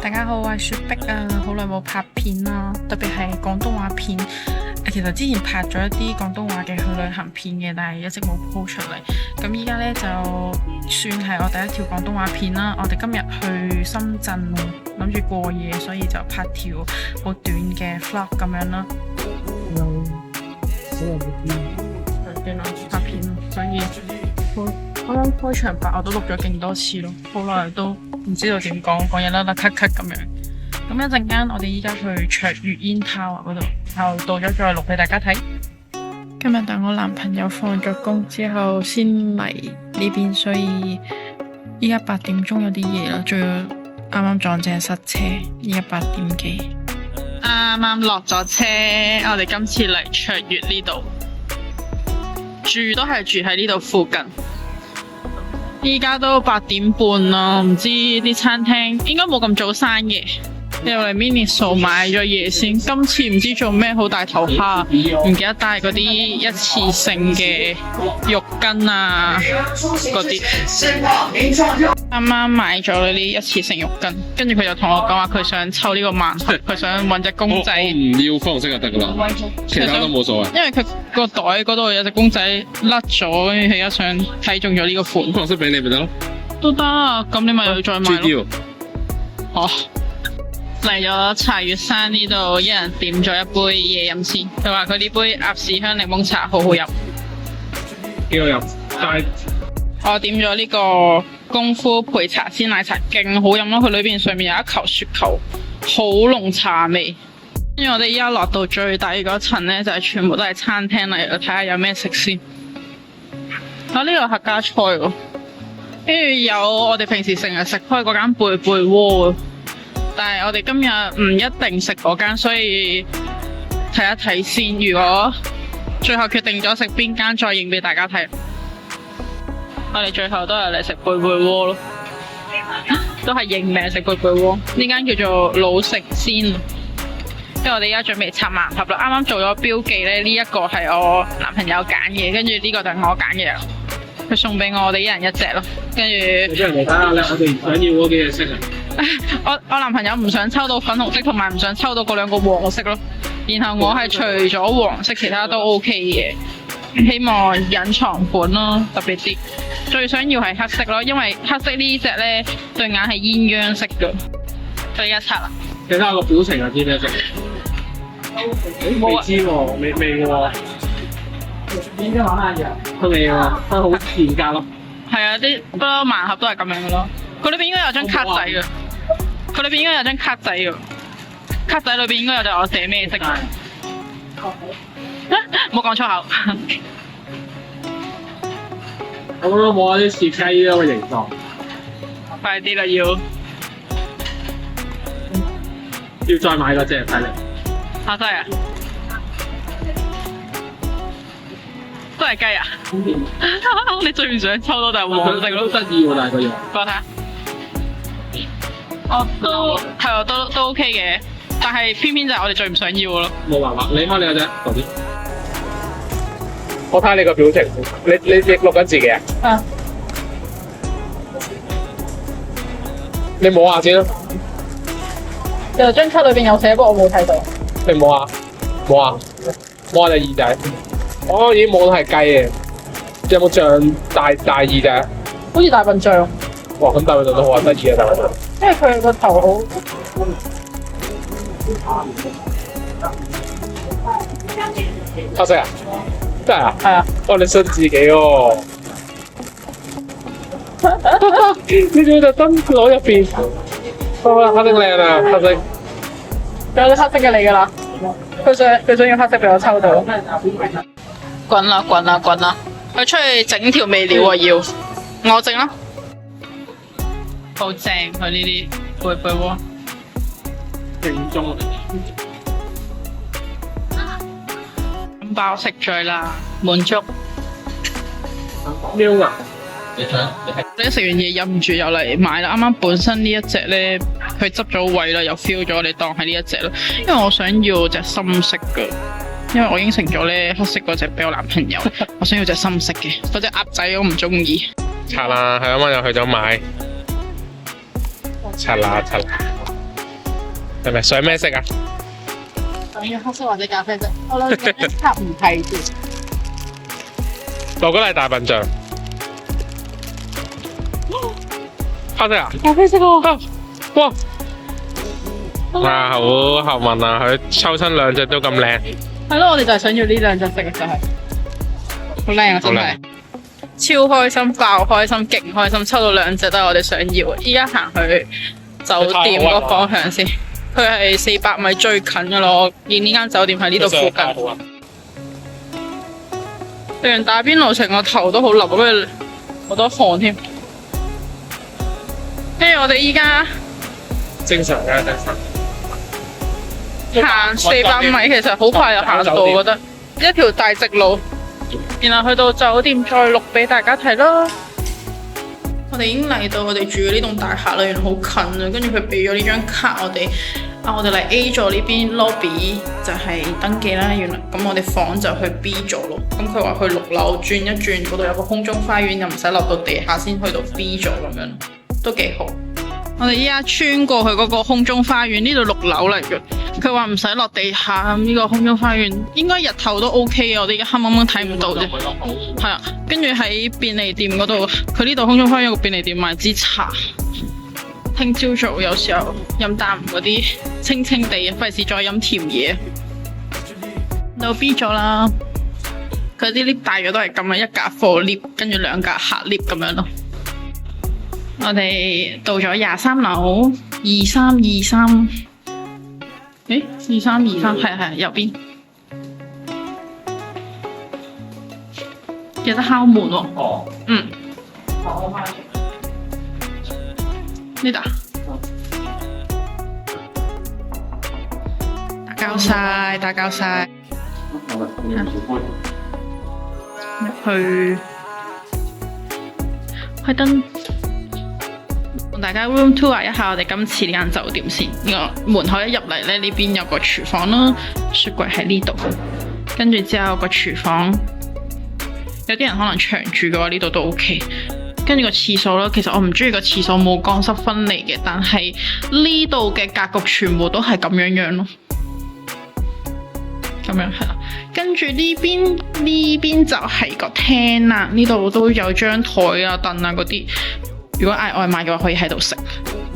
大家好，我係雪碧啊，好耐冇拍片啦，特別係廣東話片。其實之前拍咗一啲廣東話嘅去旅行片嘅，但係一直冇 po 出嚟。咁依家呢，就算係我第一條廣東話片啦。我哋今日去深圳，諗住過夜，所以就拍條好短嘅 vlog 咁樣啦。拍片，所以啱啱開場白我都錄咗勁多次咯，好耐都唔知道點講嘢甩甩咳咳咁樣。咁一陣間我哋依家去卓越煙塔嗰度，然後到咗再錄俾大家睇。今日等我男朋友放咗工之後先嚟呢邊，所以依家8點鐘有啲夜啦，仲要啱啱撞正塞車，依家8點幾。啱啱落咗車，我哋今次嚟卓越呢度，住都係住喺呢度附近。依家都8點半啦，唔知啲餐廳應該冇咁早閂嘅。入嚟 Miniso 買咗嘢先，今次唔知做咩好大頭蝦，唔記得帶嗰啲一次性嘅浴巾啊嗰啲。啱啱買咗嗰啲一次性浴巾，跟住佢就同我講話佢想抽呢個盲盒，佢想揾隻公仔。我唔要粉紅色就得噶啦，其他都冇所謂。因為佢個袋嗰度有隻公仔甩咗，跟住佢而家想睇中咗呢個款。粉紅色俾你咪得咯。都得啊，咁你咪要再買咯。好。嚟咗茶月山呢度，一人點咗一杯嘢飲先。佢話佢呢杯鴨屎香檸檬茶好好飲。幾好飲？但係我點咗呢個功夫焙茶鮮奶茶，勁好飲咯！佢裏邊上面有一球雪球，好濃茶味。跟住我哋依家落到最底嗰層呢，就係全部都係餐廳嚟，睇下有咩食先。呢個客家菜喎，跟住有我哋平時成日食開嗰間貝貝鍋。但係我哋今日唔一定食嗰間，所以睇一睇先。如果最後決定咗食邊間，再影俾大家睇。我哋最後都係嚟食貝貝鍋咯，都係認命食貝貝鍋。呢間叫做老食仙，因為我哋而家準備拆盲盒啦。啱啱做咗標記咧，呢一個係我男朋友揀嘅，跟住呢個就係我揀嘅。佢送俾我哋一人一隻咯，跟住。你俾人哋睇下咧，我哋唔想要嗰幾隻色啊！我男朋友唔想抽到粉紅色，同埋唔想抽到嗰兩個黃色咯。然後我係除咗黃色，其他都 OK 嘅。希望隱藏款咯，特別啲。最想要係黑色咯，因為黑色呢隻呢對眼係鴛鴦色嘅。所以而家拆啦。你睇下個表情係啲咩色？未知喎，未喎。邊啲玩下嘢？佢未喎，佢好賤格咯。係啊，啲不嬲盲盒都係咁樣嘅咯。佢裏邊應該有張卡仔嘅，佢裏邊應該有張卡仔嘅，卡仔裏邊應該有就我寫咩色。冇講粗口。我覺得冇啲似雞嗰個形狀。快啲啦，要再買嗰隻，睇嚟。真係啊！都係雞啊！你最唔想抽到就係黃色咯，得意喎，但係個樣。幫我睇下。都係都 OK 嘅，但係偏偏就係我哋最唔想要嘅咯。冇辦法，你開你嗰隻，頭先。我睇下你個表情，你錄緊自己啊？啊。你摸下先啦。其實張卡裏邊有寫，不過我冇睇到。你摸下，摸下隻耳仔。我已經摸到係雞嘅，有冇象大耳仔？好似大笨象。哇，咁大笨象都好得意啊！大笨象。因為佢個頭好。黑色啊？真係啊？係啊。哦，你信自己喎。呢種就燈攞入邊。哇，黑色靚啊，黑色。有啲黑色嘅你㗎啦。佢想要黑色俾我抽到。滾啦滾啦滾啦！佢出去整調味料啊要，我整啦。好正佢呢啲貝貝鍋。正宗。咁飽食醉啦，滿足。喵啊！你食完嘢忍唔住又嚟買啦。啱啱本身呢一隻咧，佢執咗位啦，又 feel 咗，你當係呢一隻啦。因為我想要隻深色嘅。因為我應承咗咧黑色嗰隻俾我男朋友，我想要隻深色嘅，嗰隻鴨仔我唔中意。拆啦，係啱啱又去咗買。拆啦拆啦。係咪想咩色啊？想要黑色或者咖啡色。我諗一卡唔係住。我覺得係大笨象。黑色啊？咖啡色喎。哇！哇，好幸運啊！佢抽親兩隻都咁靚。係咯，我哋就係想要呢兩隻色就係。好靚啊！真係。超開心，爆開心，勁開心，抽到兩隻都係我哋想要。依家行去酒店個方向先，佢係400米最近噶咯。我見呢間酒店喺呢度附近。食完打邊爐成個頭都好笠，跟住好多汗添。跟住我哋依家正常嘅，正常。行400米，其實好快就行到，我覺得一條大直路。然後去到酒店再錄俾大家睇啦。我哋已經嚟到我哋住嘅呢棟大廈啦，原來好近啊。跟住佢俾咗呢張卡我哋，我哋嚟 A 座呢邊 lobby 就係登記啦。原來咁我哋房就去 B 座咯。咁佢話去6樓轉一轉，嗰度有個空中花園，又唔使落到地下先去到 B 座咁樣，都幾好。我哋依家穿過去嗰個空中花園，呢度6樓嚟嘅。佢話唔使落地下，呢個空中花園應該日頭都 OK 嘅。我哋而家黑掹掹睇唔到啫。係啊，跟住喺便利店嗰度，佢呢度空中花園有個便利店賣支茶。聽朝早有時候飲啖嗰啲清清地，費事再飲甜嘢。到 B 咗啦，佢啲 lift 大約都係咁樣，一格貨 lift，跟住2格客 lift 咁樣咯。我哋到咗23樓，2323。誒，2323係右邊，記得敲門喎。哦。嗯。呢度。打攪晒，打攪晒。入去。開燈。同大家 room tour 一下我哋今次呢間酒店先。呢個門口一入嚟咧，呢邊有個廚房啦，雪櫃喺呢度。跟住之後個廚房，有啲人可能長住嘅話，呢度都 OK。跟住個廁所啦，其實我唔中意個廁所冇乾濕分離嘅，但係呢度嘅格局全部都係咁樣樣咯。咁樣係啦，跟住呢邊就係個廳啦，呢度都有張台啊、凳啊嗰啲。如果嗌外賣嘅話，可以喺度食。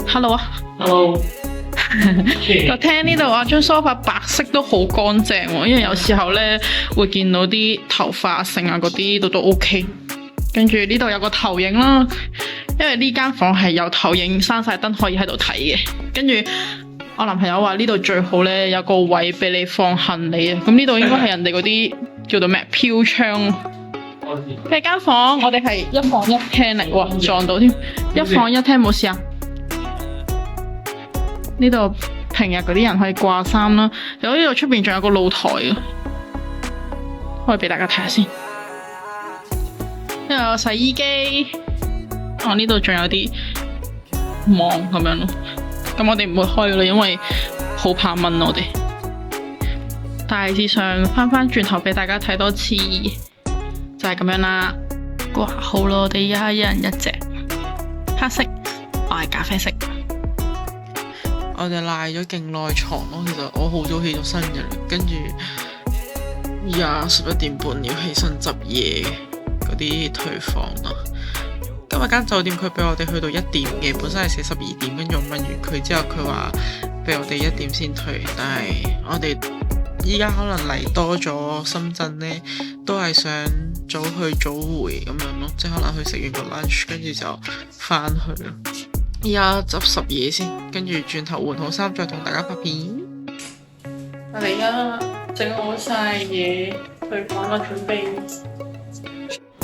Hello 啊 ，Hello。個廳呢度啊，張梳化白色都好乾淨喎，因為有時候咧會見到啲頭髮剩啊嗰啲都 OK。跟住呢度有個投影啦，因為呢間房係有投影，閂晒燈可以喺度睇嘅。跟住我男朋友話呢度最好咧有個位俾你放行李啊，咁呢度應該係人哋嗰啲叫做咩飄窗。呢間房我哋係1房1廳嚟，哇撞到添，1房1廳冇事啊。呢度平日嗰啲人可以掛衫啦，有呢度出邊仲有個露台嘅，可以俾大家睇下先。呢度有洗衣機，呢度仲有啲網咁樣咯。咁我哋唔會開噶啦，因為好怕蚊我哋。大致上翻轉頭俾大家睇多次。就係咁樣啦，掛好咯，我哋依家一人一隻，黑色，我係咖啡色。我哋賴咗勁耐床咯，其實我好早起咗身嘅，跟住11點半要起身執嘢嗰啲退房啦。今日間酒店佢俾我哋去到1點嘅，本身係寫12點，跟住我問完佢之後，佢話俾我哋1點先退，但係我哋依家可能嚟多咗深圳呢，都係想早去早回咁樣咯，即係可能去食完個 lunch， 跟住就翻去咯。依家執拾嘢先，跟住轉頭換好衫再同大家拍片。我哋而家整好晒嘢，去房啦，準備。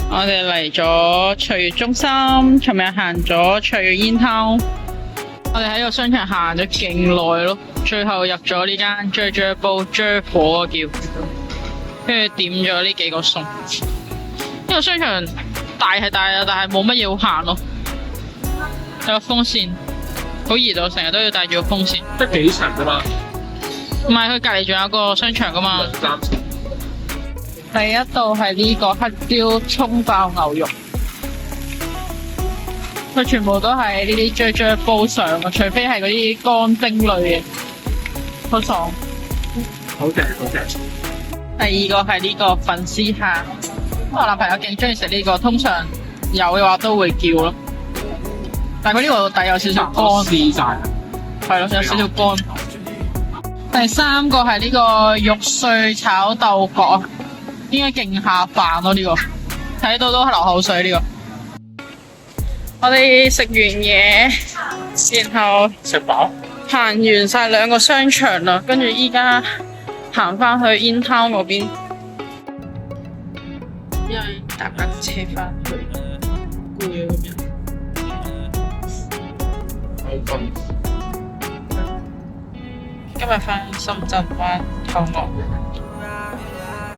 我哋嚟咗翠悅中心，尋日行咗翠悅煙湯。我哋喺個商場行咗勁耐咯，最後入咗呢間啫煲啫火叫，跟住點咗呢幾個餸。呢個商場大係大啊，但係冇乜嘢好行咯。有個風扇，好熱到成日都要帶住個風扇。得幾層㗎嘛？唔係，佢隔離仲有個商場㗎嘛。第一道係呢個黑椒蔥爆牛肉。佢全部都係呢啲啫煲上嘅，除非係嗰啲乾蒸類嘅。好爽。好正好正。第二個係呢個粉絲蝦，我男朋友勁中意食呢個，通常有嘅話都會叫咯。但係佢呢個底有少少乾，試晒。係咯，有少少乾。第三個係呢個肉碎炒豆角，應該勁下飯咯呢個，睇到都流口水呢個。我哋食完嘢，然後食飽。行完晒兩個商場啦，跟住依家行翻去 In Town 嗰邊，因為搭緊車翻去，攰啊咁樣。好瞓。今日翻深圳灣頭岸。